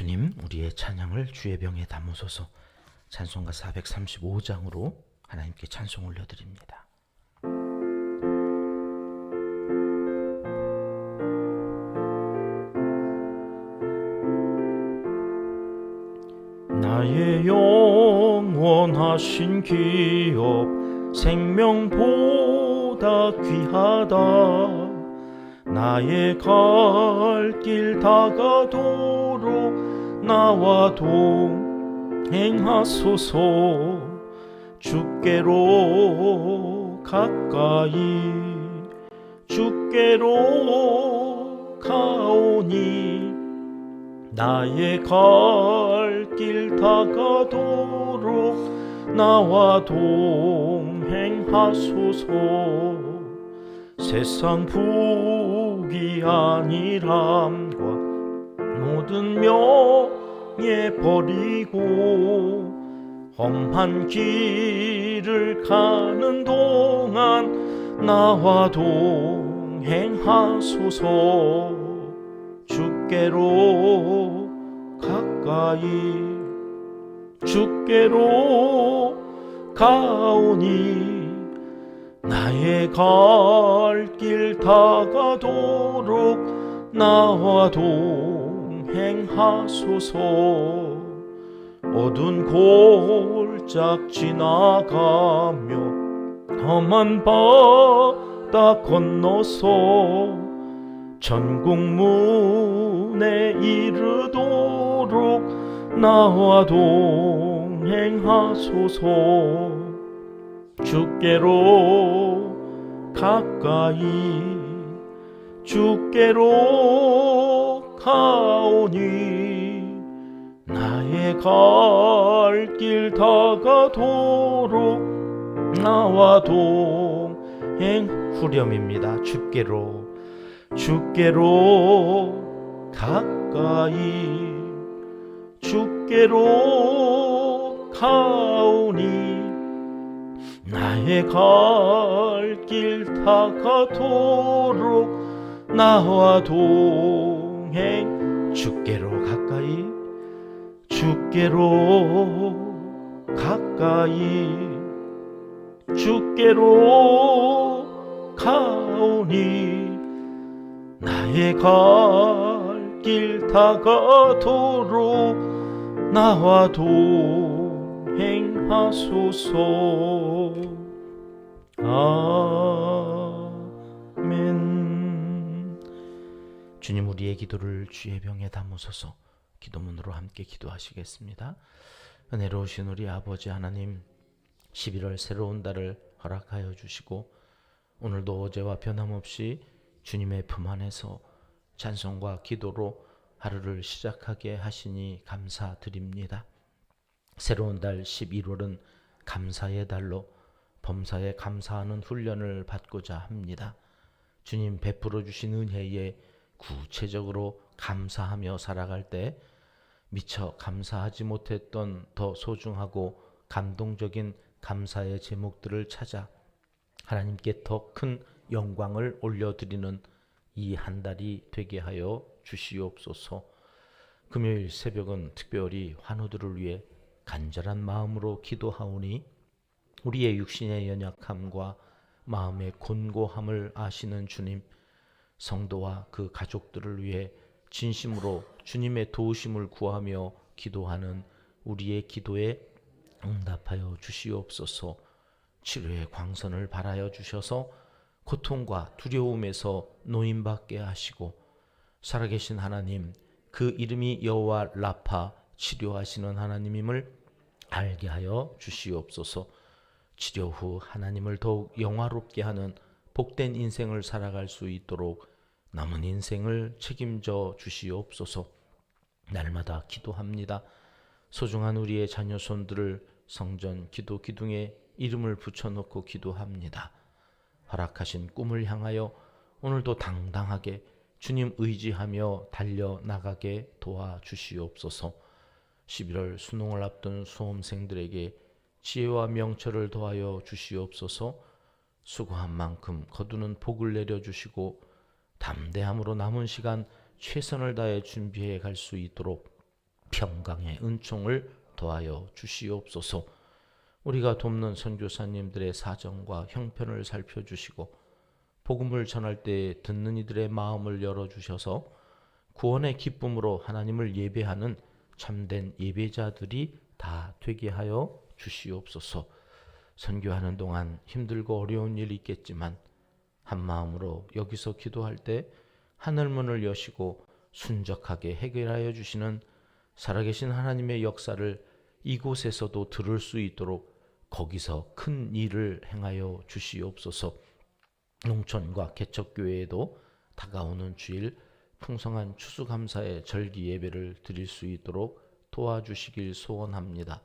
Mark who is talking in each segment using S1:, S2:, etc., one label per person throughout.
S1: 주님, 우리의 찬양을 주의 병에 담으소서. 찬송가 435장으로 하나님께 찬송 올려드립니다. 나의 영원하신 기업 생명보다 귀하다. 나의 갈 길 다가도록 나와 동행하소서. 주께로 가오니 나의 갈 길 다가도록 나와 동행하소서. 세상 복이 아니람과 모든 명예 버리고 험한 길을 가는 동안 나와 동행하소서. 주께로 가오니 나의 갈 길 다가도록 나와 동행하소서. 어두운 골짝 지나가며 험한 바다 건너서 천국문에 이르도록 나와 동행하소서. 주께로 가오니 나의 갈 길 다가도록 나와 동행. 후렴입니다. 주께로 가오니 나의 갈 길 다가도록 나와 동행. 주께로 가오니 나의 갈 길 다가도록 나와 동행하소서. 아멘. 주님, 우리의 기도를 주의 병에 담으소서. 기도문으로 함께 기도하시겠습니다. 은혜로우신 우리 아버지 하나님, 11월 새로운 달을 허락하여 주시고 오늘도 어제와 변함없이 주님의 품 안에서 찬송과 기도로 하루를 시작하게 하시니 감사드립니다. 새로운 달 11월은 감사의 달로 범사에 감사하는 훈련을 받고자 합니다. 주님 베풀어 주신 은혜에 구체적으로 감사하며 살아갈 때 미처 감사하지 못했던 더 소중하고 감동적인 감사의 제목들을 찾아 하나님께 더 큰 영광을 올려드리는 이 한 달이 되게 하여 주시옵소서. 금요일 새벽은 특별히 환우들을 위해 간절한 마음으로 기도하오니 우리의 육신의 연약함과 마음의 곤고함을 아시는 주님, 성도와 그 가족들을 위해 진심으로 주님의 도우심을 구하며 기도하는 우리의 기도에 응답하여 주시옵소서. 치료의 광선을 발하여 주셔서 고통과 두려움에서 노임받게 하시고 살아계신 하나님, 그 이름이 여호와 라파, 치료하시는 하나님임을 알게 하여 주시옵소서. 치료 후 하나님을 더욱 영화롭게 하는 복된 인생을 살아갈 수 있도록 남은 인생을 책임져 주시옵소서. 날마다 기도합니다. 소중한 우리의 자녀 손들을 성전 기도 기둥에 이름을 붙여놓고 기도합니다. 허락하신 꿈을 향하여 오늘도 당당하게 주님 의지하며 달려나가게 도와주시옵소서. 11월 수능을 앞둔 수험생들에게 지혜와 명철을 더하여 주시옵소서. 수고한 만큼 거두는 복을 내려주시고 담대함으로 남은 시간 최선을 다해 준비해 갈 수 있도록 평강의 은총을 더하여 주시옵소서. 우리가 돕는 선교사님들의 사정과 형편을 살펴주시고 복음을 전할 때 듣는 이들의 마음을 열어주셔서 구원의 기쁨으로 하나님을 예배하는 참된 예배자들이 다 되게 하여 주시옵소서. 선교하는 동안 힘들고 어려운 일이 있겠지만 한마음으로 여기서 기도할 때 하늘문을 여시고 순적하게 해결하여 주시는 살아계신 하나님의 역사를 이곳에서도 들을 수 있도록 거기서 큰 일을 행하여 주시옵소서. 농촌과 개척교회에도 다가오는 주일 풍성한 추수감사의 절기 예배를 드릴 수 있도록 도와주시길 소원합니다.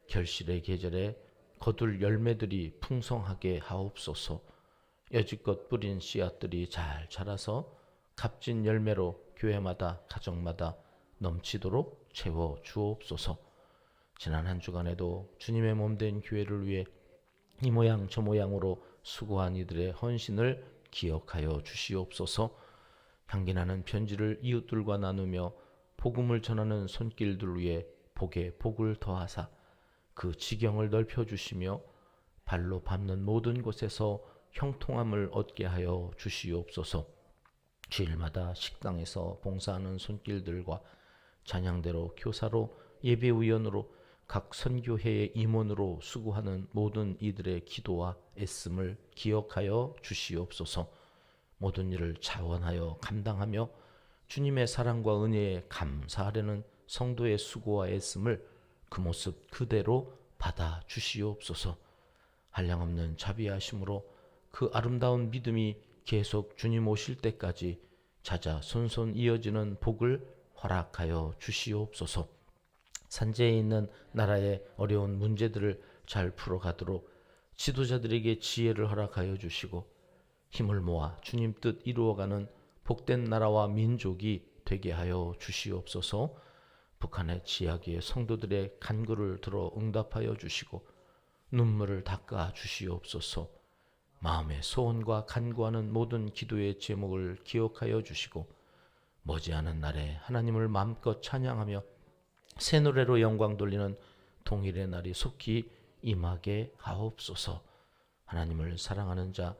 S1: 결실의 계절에 거둘 열매들이 풍성하게 하옵소서. 여지껏 뿌린 씨앗들이 잘 자라서 값진 열매로 교회마다 가정마다 넘치도록 채워 주옵소서. 지난 한 주간에도 주님의 몸된 교회를 위해 이 모양 저 모양으로 수고한 이들의 헌신을 기억하여 주시옵소서. 향기나는 편지를 이웃들과 나누며 복음을 전하는 손길들 위해 복에 복을 더하사 그 지경을 넓혀주시며 발로 밟는 모든 곳에서 형통함을 얻게 하여 주시옵소서. 주일마다 식당에서 봉사하는 손길들과 찬양대로 교사로 예배위원으로 각 선교회의 임원으로 수고하는 모든 이들의 기도와 애씀을 기억하여 주시옵소서. 모든 일을 자원하여 감당하며 주님의 사랑과 은혜에 감사하려는 성도의 수고와 애씀을 그 모습 그대로 받아 주시옵소서. 한량없는 자비하심으로 그 아름다운 믿음이 계속 주님 오실 때까지 자자 손손 이어지는 복을 허락하여 주시옵소서. 산재에 있는 나라의 어려운 문제들을 잘 풀어가도록 지도자들에게 지혜를 허락하여 주시고 힘을 모아 주님 뜻 이루어가는 복된 나라와 민족이 되게 하여 주시옵소서. 북한의 지하기의 성도들의 간구를 들어 응답하여 주시고 눈물을 닦아 주시옵소서. 마음의 소원과 간구하는 모든 기도의 제목을 기억하여 주시고 머지않은 날에 하나님을 마음껏 찬양하며 새 노래로 영광 돌리는 통일의 날이 속히 임하게 하옵소서. 하나님을 사랑하는 자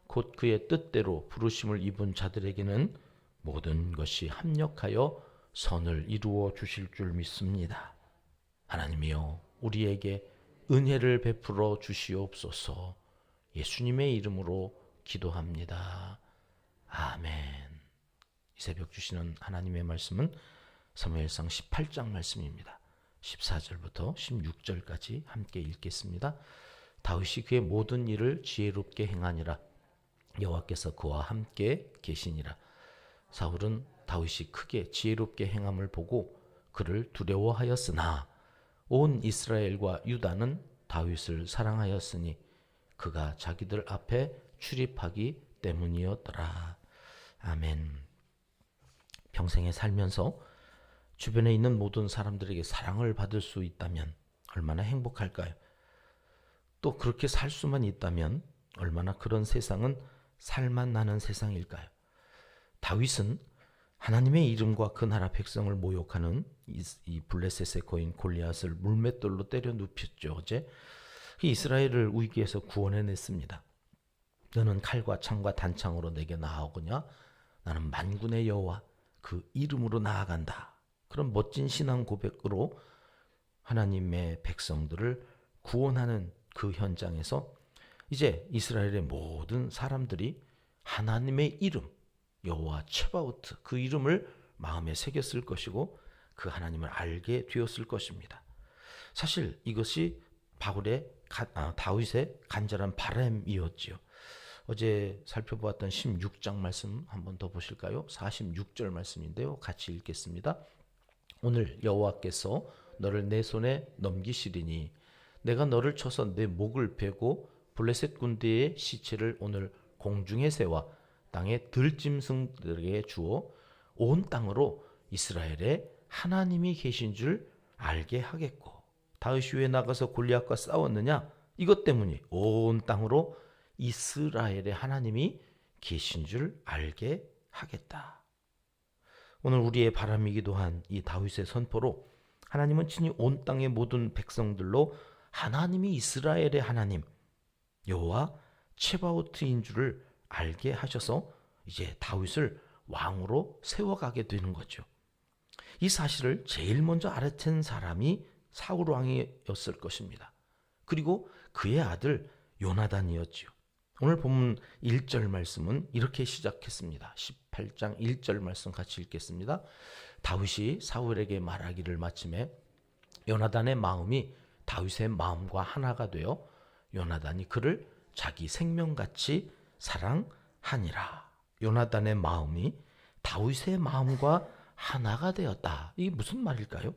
S1: 곧 그의 뜻대로 부르심을 입은 자들에게는 모든 것이 합력하여 선을 이루어 주실 줄 믿습니다. 하나님이여 우리에게 은혜를 베풀어 주시옵소서. 예수님의 이름으로 기도합니다. 아멘. 이 새벽 주시는 하나님의 말씀은 사무엘상 18장 말씀입니다. 14절부터 16절까지 함께 읽겠습니다. 다윗이 그의 모든 일을 지혜롭게 행하니라. 여호와께서 그와 함께 계시니라. 사울은 다윗이 크게 지혜롭게 행함을 보고 그를 두려워하였으나 온 이스라엘과 유다는 다윗을 사랑하였으니 그가 자기들 앞에 출입하기 때문이었더라. 아멘. 평생에 살면서 주변에 있는 모든 사람들에게 사랑을 받을 수 있다면 얼마나 행복할까요? 또 그렇게 살 수만 있다면 얼마나 그런 세상은 살만 나는 세상일까요? 다윗은 하나님의 이름과 그 나라 백성을 모욕하는 이 블레셋의 거인 골리앗을 물맷돌로 때려 눕혔죠. 어제 이스라엘을 위기에서 구원해냈습니다. 너는 칼과 창과 단창으로 내게 나아오거냐? 나는 만군의 여호와 그 이름으로 나아간다. 그런 멋진 신앙 고백으로 하나님의 백성들을 구원하는 그 현장에서 이제 이스라엘의 모든 사람들이 하나님의 이름 여호와 츠바오트 그 이름을 마음에 새겼을 것이고 그 하나님을 알게 되었을 것입니다. 사실 이것이 다윗의 간절한 바람이었지요. 어제 살펴보았던 16장 말씀 한번 더 보실까요? 46절 말씀인데요. 같이 읽겠습니다. 오늘 여호와께서 너를 내 손에 넘기시리니 내가 너를 쳐서 내 목을 베고 블레셋 군대의 시체를 오늘 공중에 세워 땅의 들짐승들에게 주어 온 땅으로 이스라엘에 하나님이 계신 줄 알게 하겠고. 다윗이 왜 나가서 골리앗과 싸웠느냐? 이것 때문이 온 땅으로 이스라엘의 하나님이 계신 줄 알게 하겠다. 오늘 우리의 바람이기도 한 이 다윗의 선포로 하나님은 친히 온 땅의 모든 백성들로 하나님이 이스라엘의 하나님 여호와 체바오트인 줄을 알게 하셔서 이제 다윗을 왕으로 세워가게 되는 거죠. 이 사실을 제일 먼저 알아챈 사람이 사울 왕이었을 것입니다. 그리고 그의 아들 요나단이었지요. 오늘 본문 1절 말씀은 이렇게 시작했습니다. 18장 1절 말씀 같이 읽겠습니다. 다윗이 사울에게 말하기를 마침에 요나단의 마음이 다윗의 마음과 하나가 되어 요나단이 그를 자기 생명같이 사랑하니라. 요나단의 마음이 다윗의 마음과 하나가 되었다. 이게 무슨 말일까요?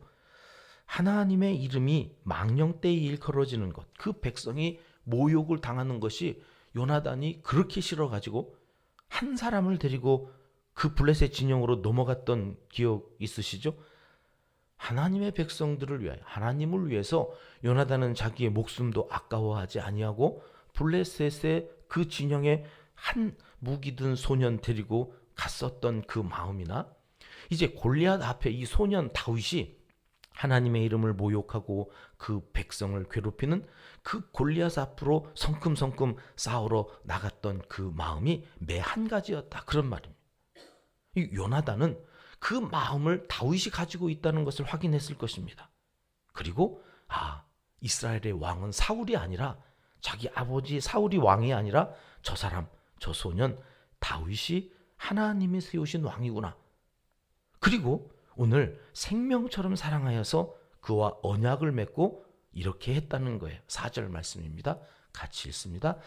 S1: 하나님의 이름이 망령되이 일컬어지는 것, 그 백성이 모욕을 당하는 것이 요나단이 그렇게 싫어가지고 한 사람을 데리고 그 블레셋 진영으로 넘어갔던 기억 있으시죠? 하나님의 백성들을 위하여, 하나님을 위해서 요나단은 자기의 목숨도 아까워하지 아니하고 블레셋의 그 진영에 한 무기 든 소년 데리고 갔었던 그 마음이나 이제 골리앗 앞에 이 소년 다윗이 하나님의 이름을 모욕하고 그 백성을 괴롭히는 그 골리앗 앞으로 성큼성큼 싸우러 나갔던 그 마음이 매 한 가지였다. 그런 말입니다. 이 요나단은 그 마음을 다윗이 가지고 있다는 것을 확인했을 것입니다. 그리고 이스라엘의 왕은 사울이 아니라 자기 아버지 사울이 왕이 아니라 저 사람, 저 소년 다윗이 하나님이 세우신 왕이구나. 그리고 오늘 생명처럼 사랑하여서 그와 언약을 맺고 이렇게 했다는 거예요. 4절 말씀입니다. 같이 읽습니다.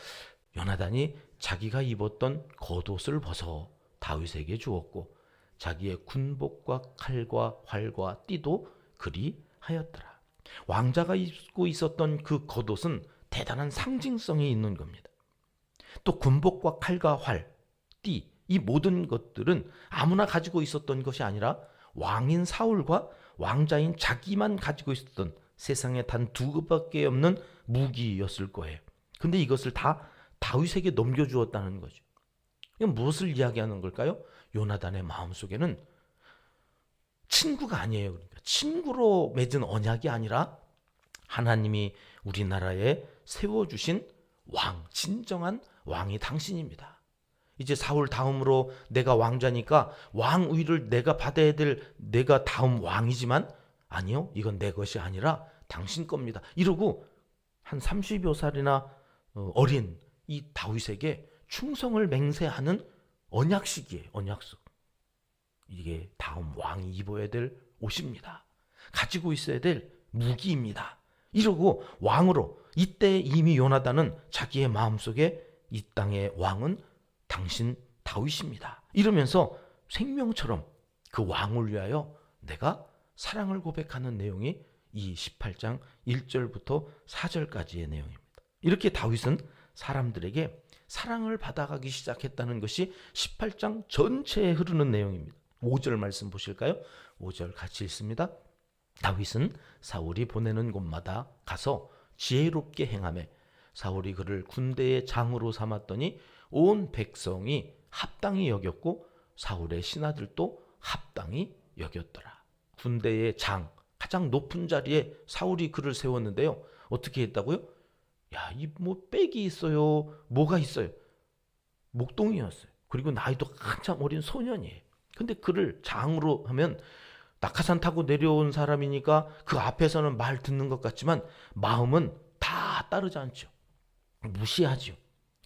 S1: 요나단이 자기가 입었던 겉옷을 벗어 다윗에게 주었고 자기의 군복과 칼과 활과 띠도 그리하였더라. 왕자가 입고 있었던 그 겉옷은 대단한 상징성이 있는 겁니다. 또 군복과 칼과 활, 띠, 이 모든 것들은 아무나 가지고 있었던 것이 아니라 왕인 사울과 왕자인 자기만 가지고 있었던 세상에 단 두 개밖에 없는 무기였을 거예요. 근데 이것을 다 다윗에게 넘겨주었다는 거죠. 이건 무엇을 이야기하는 걸까요? 요나단의 마음속에는 친구가 아니에요. 그러니까 친구로 맺은 언약이 아니라 하나님이 우리나라에 세워주신 왕, 진정한 왕이 당신입니다. 이제 사울 다음으로 내가 왕자니까 왕위를 내가 받아야 될 내가 다음 왕이지만 아니요, 이건 내 것이 아니라 당신 겁니다. 이러고 한 30여 살이나 어린 이 다윗에게 충성을 맹세하는 언약식이에요. 언약식. 이게 다음 왕이 입어야 될 옷입니다. 가지고 있어야 될 무기입니다. 이러고 왕으로 이때 이미 요나단은 자기의 마음속에 이 땅의 왕은 당신 다윗입니다. 이러면서 생명처럼 그 왕을 위하여 내가 사랑을 고백하는 내용이 이 18장 1절부터 4절까지의 내용입니다. 이렇게 다윗은 사람들에게 사랑을 받아가기 시작했다는 것이 18장 전체에 흐르는 내용입니다. 5절 말씀 보실까요? 5절 같이 읽습니다. 다윗은 사울이 보내는 곳마다 가서 지혜롭게 행하매 사울이 그를 군대의 장으로 삼았더니 온 백성이 합당히 여겼고 사울의 신하들도 합당히 여겼더라. 군대의 장, 가장 높은 자리에 사울이 그를 세웠는데요. 어떻게 했다고요? 이 빽이 있어요. 뭐가 있어요? 목동이었어요. 그리고 나이도 한참 어린 소년이에요. 근데 그를 장으로 하면 낙하산 타고 내려온 사람이니까 그 앞에서는 말 듣는 것 같지만 마음은 다 따르지 않죠. 무시하죠.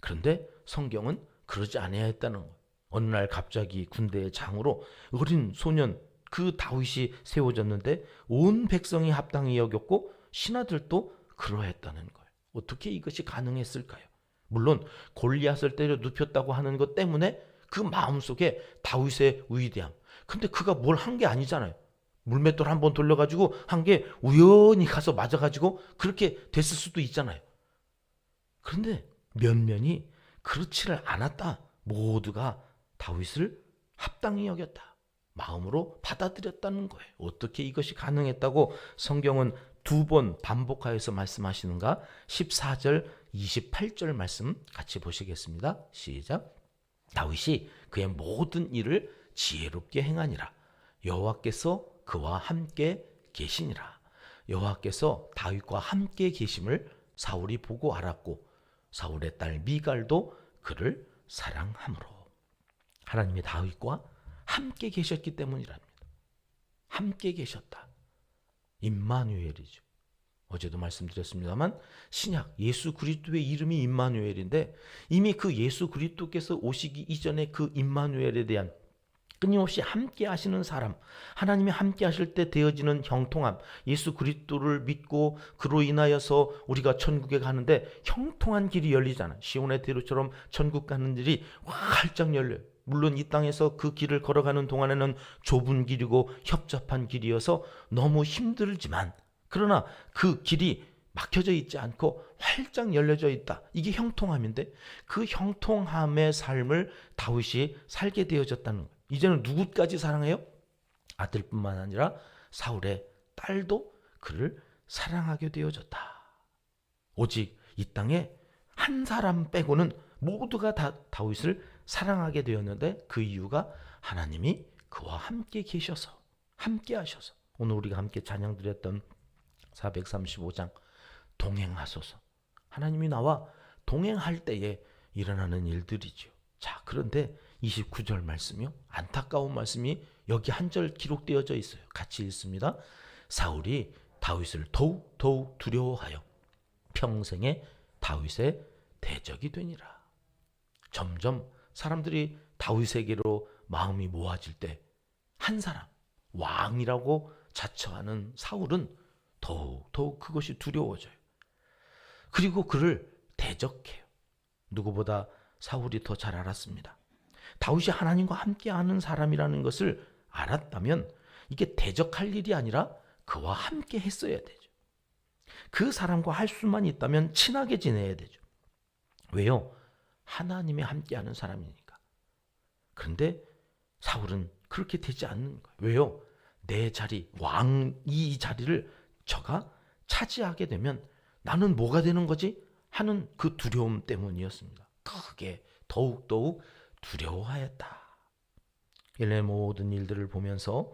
S1: 그런데 성경은 그러지 않아야 했다는 거예요. 어느 날 갑자기 군대의 장으로 어린 소년 그 다윗이 세워졌는데 온 백성이 합당히 여겼고 신하들도 그러했다는 거예요. 어떻게 이것이 가능했을까요? 물론 골리앗을 때려 눕혔다고 하는 것 때문에 그 마음속에 다윗의 위대함. 근데 그가 뭘 한 게 아니잖아요. 물맷돌 한번 돌려가지고 한 게 우연히 가서 맞아가지고 그렇게 됐을 수도 있잖아요. 그런데 면면이 그렇지를 않았다. 모두가 다윗을 합당히 여겼다. 마음으로 받아들였다는 거예요. 어떻게 이것이 가능했다고 성경은 두 번 반복하여서 말씀하시는가? 14절, 28절 말씀 같이 보시겠습니다. 시작. 다윗이 그의 모든 일을 지혜롭게 행하니라. 여호와께서 그와 함께 계시니라. 여호와께서 다윗과 함께 계심을 사울이 보고 알았고 사울의 딸 미갈도 그를 사랑하므로. 하나님이 다윗과 함께 계셨기 때문이랍니다. 함께 계셨다. 임마누엘이죠. 어제도 말씀드렸습니다만 신약 예수 그리스도의 이름이 임마누엘인데 이미 그 예수 그리스도께서 오시기 이전에 그 임마누엘에 대한 끊임없이 함께 하시는 사람, 하나님이 함께 하실 때 되어지는 형통함, 예수 그리스도를 믿고 그로 인하여서 우리가 천국에 가는데 형통한 길이 열리잖아. 시온의 대로처럼 천국 가는 길이 활짝 열려요. 물론 이 땅에서 그 길을 걸어가는 동안에는 좁은 길이고 협잡한 길이어서 너무 힘들지만 그러나 그 길이 막혀져 있지 않고 활짝 열려져 있다. 이게 형통함인데 그 형통함의 삶을 다윗이 살게 되어졌다는 거예요. 이제는 누구까지 사랑해요? 아들뿐만 아니라 사울의 딸도 그를 사랑하게 되어졌다. 오직 이 땅에 한 사람 빼고는 모두가 다 다윗을 사랑하게 되었는데 그 이유가 하나님이 그와 함께 계셔서, 함께 하셔서. 오늘 우리가 함께 찬양 드렸던 435장 동행하소서. 하나님이 나와 동행할 때에 일어나는 일들이죠. 자, 그런데 29절 말씀이요. 안타까운 말씀이 여기 한 절 기록되어져 있어요. 같이 읽습니다. 사울이 다윗을 더욱 두려워하여 평생에 다윗의 대적이 되니라. 점점 사람들이 다윗에게로 마음이 모아질 때 한 사람, 왕이라고 자처하는 사울은 더욱 그것이 두려워져요. 그리고 그를 대적해요. 누구보다 사울이 더 잘 알았습니다. 다윗이 하나님과 함께하는 사람이라는 것을 알았다면 이게 대적할 일이 아니라 그와 함께 했어야 되죠. 그 사람과 할 수만 있다면 친하게 지내야 되죠. 왜요? 하나님이 함께하는 사람이니까. 그런데 사울은 그렇게 되지 않는 거예요. 왜요? 내 자리, 이 자리를 저가 차지하게 되면 나는 뭐가 되는 거지? 하는 그 두려움 때문이었습니다. 크게 더욱 두려워하였다. 이런 모든 일들을 보면서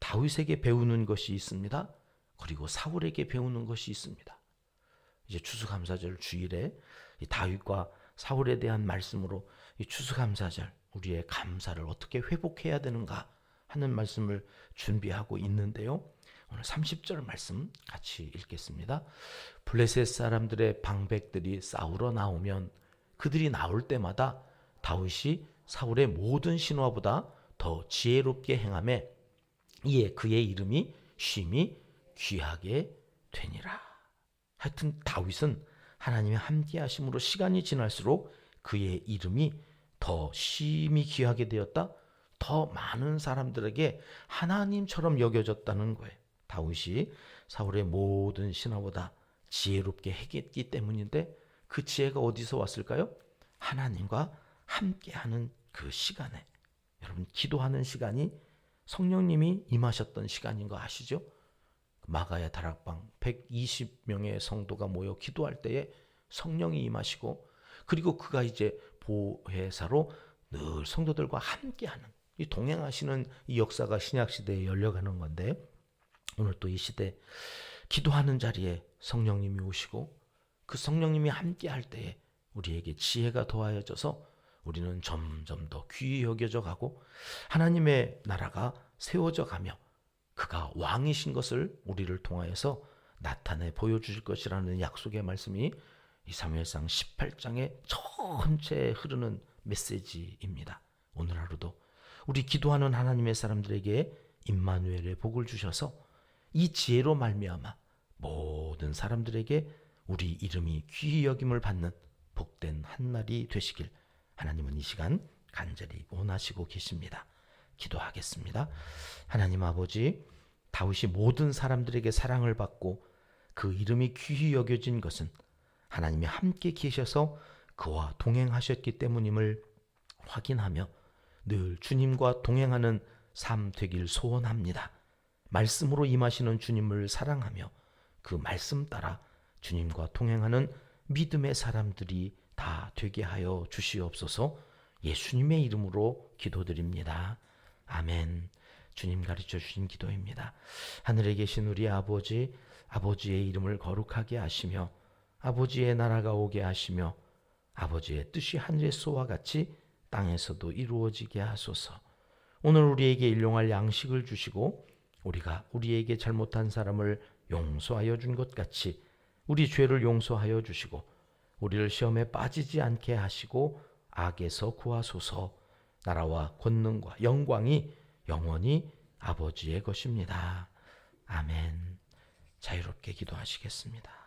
S1: 다윗에게 배우는 것이 있습니다. 그리고 사울에게 배우는 것이 있습니다. 이제 추수감사절 주일에 이 다윗과 사울에 대한 말씀으로 이 추수감사절 우리의 감사를 어떻게 회복해야 되는가 하는 말씀을 준비하고 있는데요. 오늘 30절 말씀 같이 읽겠습니다. 블레셋 사람들의 방백들이 싸우러 나오면 그들이 나올 때마다 다윗이 사울의 모든 신하보다 더 지혜롭게 행하매 이에 그의 이름이 쉼이 귀하게 되니라. 하여튼 다윗은 하나님의 함께 하심으로 시간이 지날수록 그의 이름이 더 쉼이 귀하게 되었다. 더 많은 사람들에게 하나님처럼 여겨졌다는 거예요. 다윗이 사울의 모든 신하보다 지혜롭게 했기 때문인데 그 지혜가 어디서 왔을까요? 하나님과 함께하는 그 시간에. 여러분, 기도하는 시간이 성령님이 임하셨던 시간인 거 아시죠? 마가야 다락방 120명의 성도가 모여 기도할 때에 성령이 임하시고 그리고 그가 이제 보혜사로 늘 성도들과 함께하는 이 동행하시는 이 역사가 신약시대에 열려가는 건데 오늘 또 이 시대 기도하는 자리에 성령님이 오시고 그 성령님이 함께할 때에 우리에게 지혜가 더하여져서 우리는 점점 더 귀히 여겨져 가고 하나님의 나라가 세워져 가며 그가 왕이신 것을 우리를 통하여서 나타내 보여주실 것이라는 약속의 말씀이 이 사무엘상 18장의 전체에 흐르는 메시지입니다. 오늘 하루도 우리 기도하는 하나님의 사람들에게 임마누엘의 복을 주셔서 이 지혜로 말미암아 모든 사람들에게 우리 이름이 귀히 여김을 받는 복된 한날이 되시길 하나님은 이 시간 간절히 원하시고 계십니다. 기도하겠습니다. 하나님 아버지, 다윗이 모든 사람들에게 사랑을 받고 그 이름이 귀히 여겨진 것은 하나님이 함께 계셔서 그와 동행하셨기 때문임을 확인하며 늘 주님과 동행하는 삶 되길 소원합니다. 말씀으로 임하시는 주님을 사랑하며 그 말씀 따라 주님과 동행하는 믿음의 사람들이 다 되게 하여 주시옵소서. 예수님의 이름으로 기도드립니다. 아멘. 주님 가르쳐 주신 기도입니다. 하늘에 계신 우리 아버지, 아버지의 이름을 거룩하게 하시며 아버지의 나라가 오게 하시며 아버지의 뜻이 하늘에서와 같이 땅에서도 이루어지게 하소서. 오늘 우리에게 일용할 양식을 주시고 우리가 우리에게 잘못한 사람을 용서하여 준 것 같이 우리 죄를 용서하여 주시고 우리를 시험에 빠지지 않게 하시고 악에서 구하소서. 나라와 권능과 영광이 영원히 아버지의 것입니다. 아멘. 자유롭게 기도하시겠습니다.